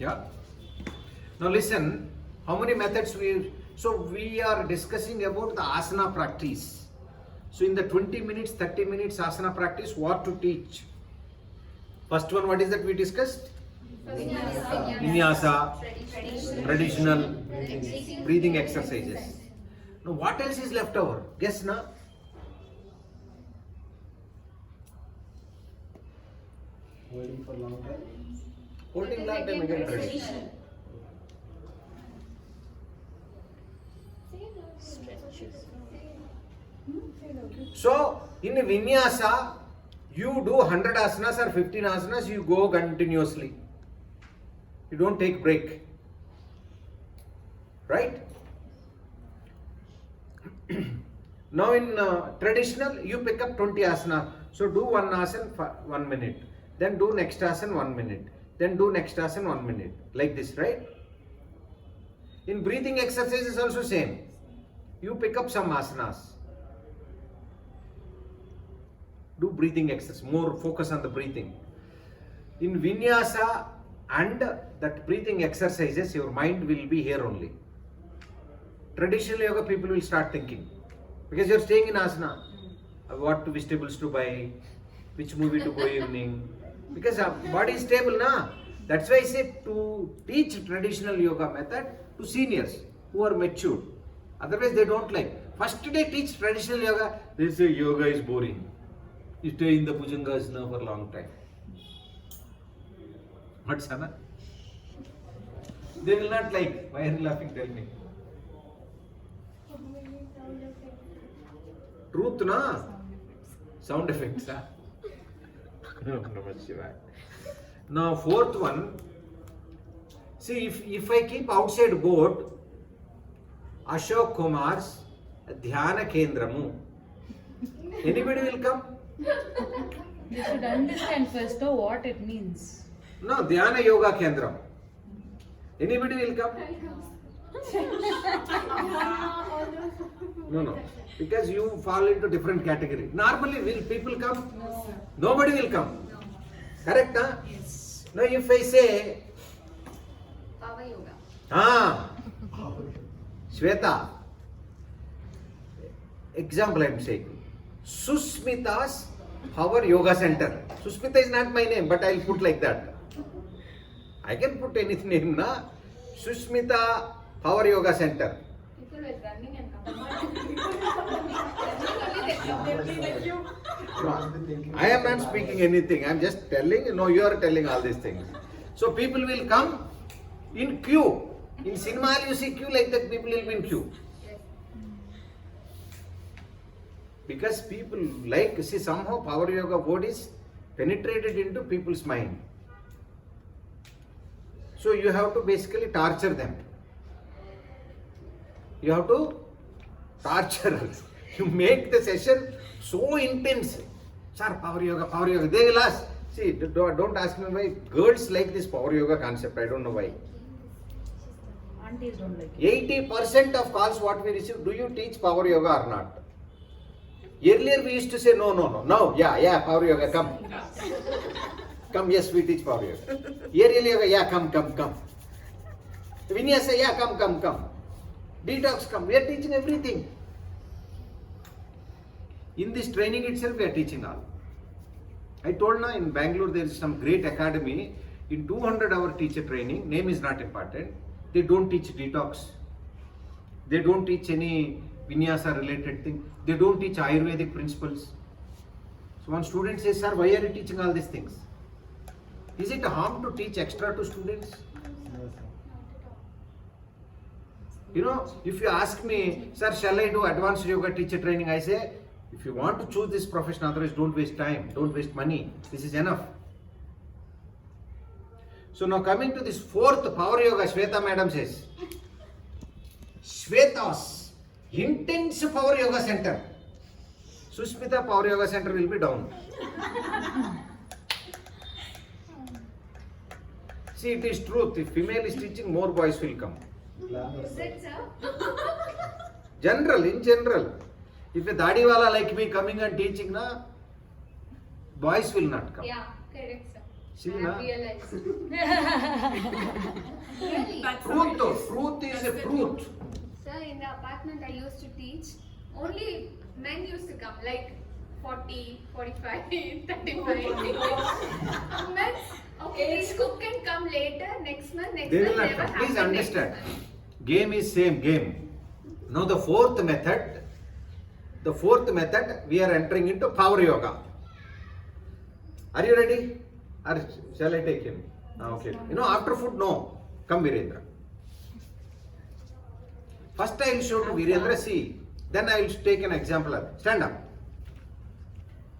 Yeah. Now listen, how many methods we are discussing about the asana practice. So in the 20 minutes, 30 minutes asana practice, what to teach? First one, what is that we discussed? Vinyasa, traditional breathing exercises. Now what else is left over? Guess na? Holding for long time. Holding long time again tradition. So in Vinyasa, you do 100 asanas or 15 asanas, you go continuously. You don't take break. Right? Now in traditional, you pick up 20 asana. So do one asana for 1 minute. Then do next asana 1 minute. Then do next asana 1 minute. Like this, right? In breathing exercises also same. You pick up some asanas. Do breathing exercise, more focus on the breathing. In Vinyasa and that breathing exercises, your mind will be here only. Traditional yoga people will start thinking, because you are staying in asana, what vegetables to buy, which movie to go evening, because body is stable na. That's why I say to teach traditional yoga method to seniors who are matured. Otherwise they don't like. First day teach traditional yoga, they say yoga is boring. You stay in the Bhujangasana for a long time. What's Sana? They will not like. Why are you laughing? Tell me. Truth na? Sound effects. Now fourth one. See, if I keep outside board, Ashok Kumar's Dhyana Kendramu, anybody will come? You should understand first though what it means. No, Dhyana Yoga Kendram. Anybody will come? No. Because you fall into different category. Normally, will people come? No. Nobody will come. No. Correct, huh? Yes. Now, if I say, Power yoga. Shweta, example I am saying, Susmita's Power Yoga Center. Susmita is not my name, but I will put like that. I can put any name, na? Susmita Power Yoga Center. People were running and coming. I am not speaking anything. I am just telling. No, you are telling all these things. So people will come in queue. In cinema, you see queue like that. People will be in queue. Because people like, see, somehow Power Yoga word is penetrated into people's mind. So you have to basically torture them. You have to torture us. You make the session so intense. Sir, Power Yoga. They will ask. See, don't ask me why. Girls like this Power Yoga concept. I don't know why. Aunties don't like it. 80% of calls what we receive, do you teach Power Yoga or not? Earlier we used to say no. Now, yeah, Power Yoga, come. Come, yes, we teach Power Yoga. Aerial Yoga, yeah, come. Vinyasa, yeah, come. Detox, come. We are teaching everything. In this training itself, we are teaching all. I told now in Bangalore there is some great academy. In 200-hour teacher training, name is not important. They don't teach detox. They don't teach any Vinyasa related thing. They don't teach Ayurvedic principles. So one student says, sir, why are you teaching all these things? Is it a harm to teach extra to students? You know, if you ask me, sir, shall I do advanced yoga teacher training? I say, if you want to choose this profession, otherwise don't waste time, don't waste money. This is enough. So now coming to this fourth Power Yoga, Shweta madam says, Shweta's intense Power Yoga Center. Susmita Power Yoga Center will be down. See, it is truth. If female is teaching, more boys will come. Is it, sir? In general. If a dadiwala like me coming and teaching, na, boys will not come. Yeah, correct, sir. See, I na? have realized. That's Truth, how though. it is. Truth is That's a the truth. Sir, in the apartment I used to teach, only men used to come, like 40, 45, 35. Men, okay, this cook can come later, next month, next They will month, not never come. Please happen next understand. month. Game is same game. Now the fourth method, we are entering into power yoga. Are you ready? Or shall I take him? Okay. You know, after food, no. Come, Virendra. First I will show to Virendra, see. Then I will take an example. Stand up.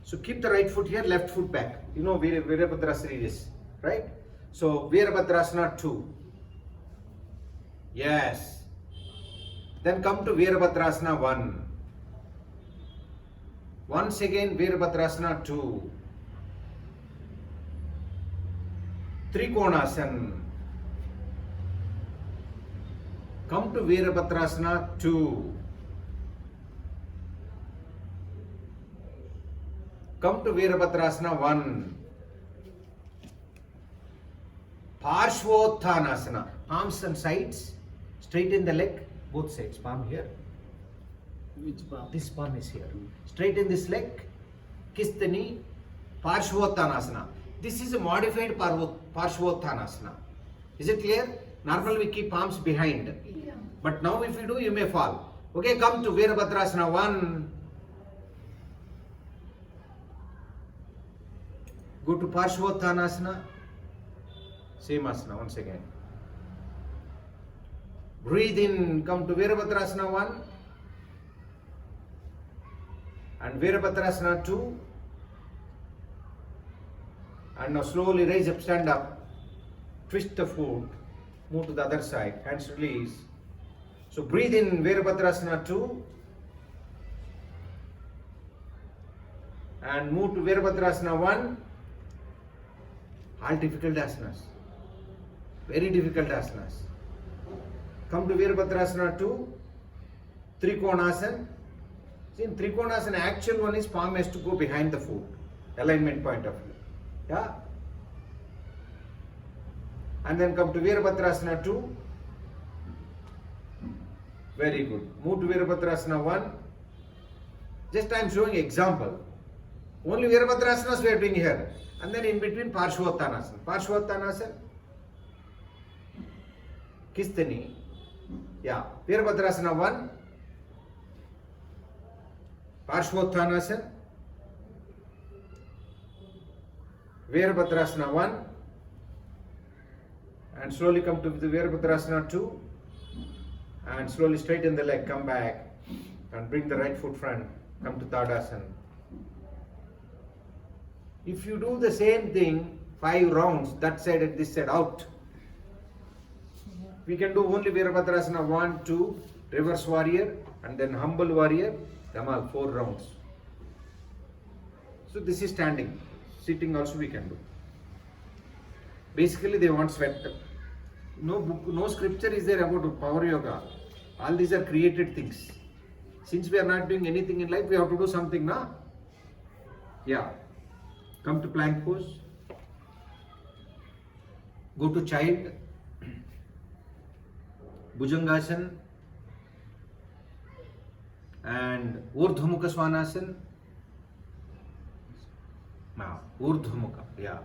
So keep the right foot here, left foot back. You know Virabhadrasana is, right? So Virabhadrasana 2. Yes. Then come to Virabhadrasana 1. Once again Virabhadrasana 2. Trikonasana. Come to Virabhadrasana 2. Come to Virabhadrasana 1. Parshvottanasana. Palms and sides. Straighten the leg. Both sides. Palm here. Which palm? This palm is here. Straighten this leg. Kiss the knee. Parshvottanasana. This is a modified Parshvottanasana. Is it clear? Normally we keep palms behind. Yeah. But now if you do, you may fall. Okay, come to Virabhadrasana 1. Go to Parshvottanasana. Same asana once again. Breathe in, come to Virabhadrasana 1. And Virabhadrasana 2. And now slowly raise up, stand up. Twist the foot. Move to the other side. Hands release. So breathe in Virabhadrasana 2. And move to Virabhadrasana 1. All difficult asanas. Very difficult asanas. Come to Virabhadrasana 2. Trikonasana. See, in Trikonasana, actual one is palm has to go behind the foot. Alignment point of view. Yeah? And then come to Virabhadrasana 2. Very good. Move to Virabhadrasana 1. Just I am showing example. Only Virabhadrasanas we are doing here. And then in between Parshvottanasana. Parshvottanasana. Kiss the knee. Yeah. Virabhadrasana 1. Parshvottanasana. Virabhadrasana 1. And slowly come to the Virabhadrasana 2. And slowly straighten the leg, come back. And bring the right foot front. Come to Tadasana. If you do the same thing, 5 rounds, that side and this side, out. We can do only Virabhadrasana 1, 2, reverse warrior, and then humble warrior, Dhamal, 4 rounds. So this is standing. Sitting also we can do. Basically they want sweat. No book, no scripture is there about power yoga. All these are created things. Since we are not doing anything in life, we have to do something, na? Yeah. Come to plank pose. Go to child. Bhujangasana. And Urdhvamukha Svanasana. Now, Urdhvamukha, yeah.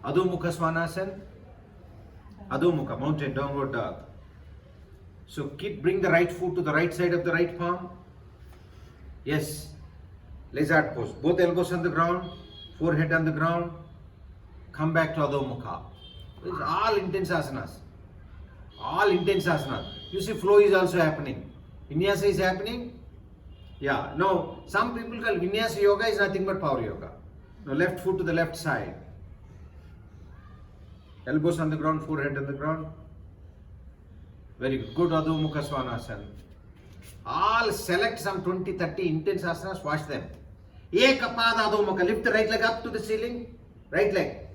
Adhomukha Svanasana. Adhomukha, mountain, downward dog. So bring the right foot to the right side of the right palm. Yes. Lizard pose. Both elbows on the ground, forehead on the ground. Come back to Adhomukha. It's all intense asanas. All intense asanas. You see flow is also happening. Vinyasa is happening. Yeah. Now, some people call Vinyasa yoga is nothing but power yoga. Now left foot to the left side. Elbows on the ground, forehead on the ground. Very good. Go to Adhomukha Svanasana. All select some 20, 30 intense asanas, watch them. Ekapada Adhomukha. Lift the right leg up to the ceiling. Right leg.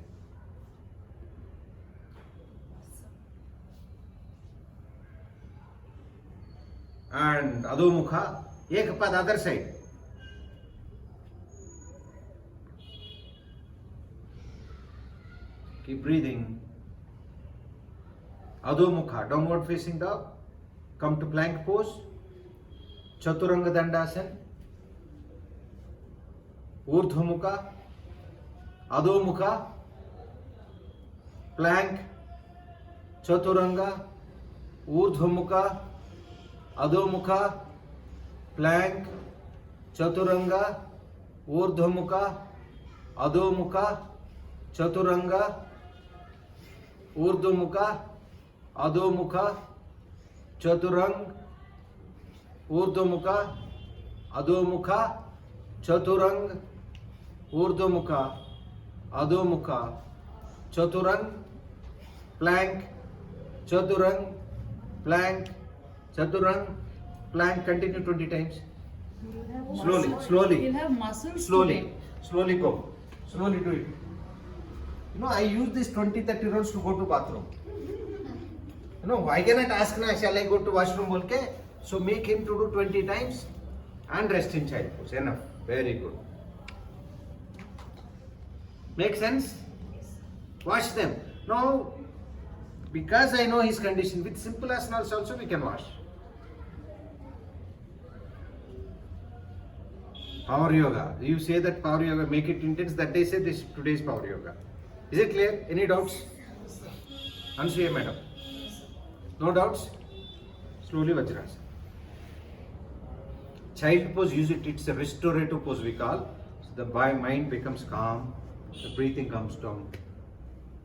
And Adhomukha. Ekapada other side. Keep breathing. Adho Mukha, downward facing dog. Come to plank pose. Chaturanga Dandasana. Urdhva Mukha. Adho Mukha. Plank. Chaturanga. Urdhva Mukha. Adho Mukha. Plank. Chaturanga. Urdhva Mukha. Adho Mukha. Chaturanga. Urdhva Mukha. Adho Mukha. Chaturang. Urdhva Mukha. Adho Mukha. Chaturang. Urdhva Mukha. Adho Mukha. Chaturang. Plank. Chaturang. Plank. Chaturang. Plank. Continue 20 times. Slowly, slowly. You'll have muscles. Slowly, slowly go. Slowly do it. You know, I use this 20-30 rolls to go to bathroom. You know, I cannot ask now, shall I go to washroom? Okay? So make him to do 20 times and rest in child pose. Enough. Very good. Make sense? Wash them. Now, because I know his condition, with simple asanas also we can wash. Power yoga. You say that power yoga, make it intense. That day say this today's power yoga. Is it clear? Any doubts? Ansuya madam. No doubts? Slowly Vajrasana. Child pose, use it. It's a restorative pose we call. So the mind becomes calm. The breathing comes down.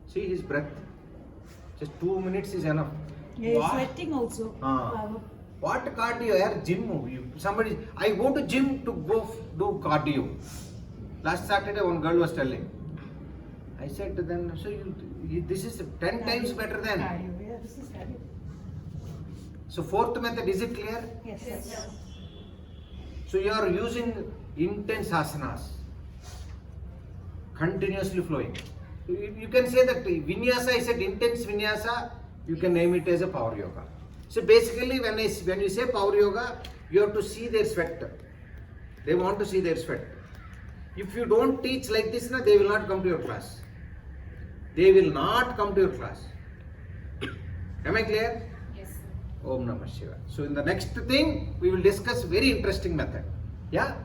See his breath. Just 2 minutes is enough. Yeah, Wow. sweating also. What cardio? Yaar, gym. Somebody, I go to gym to go do cardio. Last Saturday, one girl was telling. I said to them, so this is 10 times better than. Cardio. Yeah, this is cardio. So fourth method, is it clear? Yes. So you are using intense asanas, continuously flowing. You can say that vinyasa is an intense vinyasa. You can name it as a power yoga. So basically, when you say power yoga, you have to see their sweat. They want to see their sweat. If you don't teach like this, they will not come to your class. They will not come to your class. Am I clear? Yes. Om Namah Shivaya. So in the next thing, we will discuss very interesting method. Yeah?